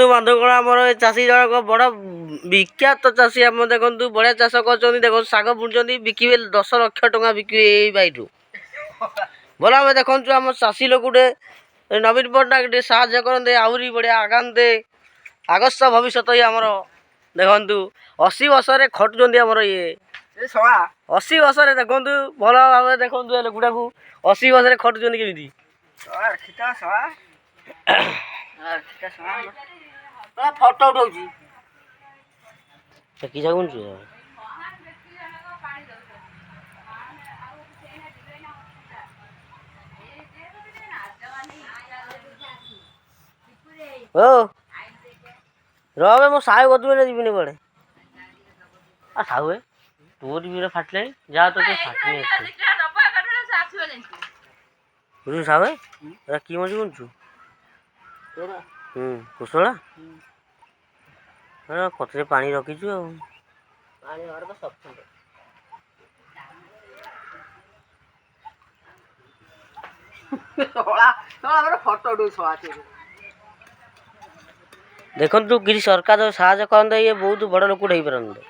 ବନ୍ଧୁଗଣ ଆମର ଏ ଚାଷୀ ଜଣକ ବଡ଼ ବିଖ୍ୟାତ ଚାଷୀ ଆମ ଦେଖନ୍ତୁ ବଢ଼ିଆ ଚାଷ କରୁଛନ୍ତି। ଦେଖନ୍ତୁ ଶାଗ ବୁଣୁଛନ୍ତି ବିକିବେ 10 ଲକ୍ଷ ଟଙ୍କା ବିକିବେ ଏଇ ବାଇଠୁ। ଭଲ ଆମେ ଦେଖନ୍ତୁ ଆମ ଚାଷୀ ଲୋକଟେ ନବୀନ ପଟ୍ଟନାୟକ ଟିକେ ସାହାଯ୍ୟ କରନ୍ତେ ଆହୁରି ବଢ଼ିଆ ଆଗାନ୍ତେ ଆଗସ୍ତ ଭବିଷ୍ୟତ ଆମର ଦେଖନ୍ତୁ 80 ବର୍ଷରେ ଖଟୁଛନ୍ତି ଆମର ଇଏ 80 ବର୍ଷରେ ଦେଖନ୍ତୁ ଭଲ ଭାବରେ ଦେଖନ୍ତୁ ଏ ଲୋକଟାକୁ 80 ବର୍ଷରେ ଖଟୁଛନ୍ତି କେମିତି ଫଟୋ ଉଠଉଛି କି ଯାଉଛୁ ଓ ରବେ ମୋ ସାହେବ ବଦୁରେ ଯିବିନି କୁଆଡ଼େ ଆଉ ସାହୁଏ ତୋରି ବିରେ ଫାଟିଲାଣି ଯାହା ତ ଫାଟିନି ବୁଝୁ ସାହୁଏ ଏରା କି ମଞ୍ଜି ବୁଣୁଛୁ କୁଶଳା କତିରେ ପାଣି ରଖିଛୁ ଆଉ ପାଣି ଘର ତ ସଫିସିଏଣ୍ଟ ଦେଖନ୍ତୁ କିଛି ସରକାର ସାହାଯ୍ୟ କରନ୍ତେ ଇଏ ବହୁତ ବଡ଼ ଲୋକଟେ ହେଇପାରନ୍ତେ।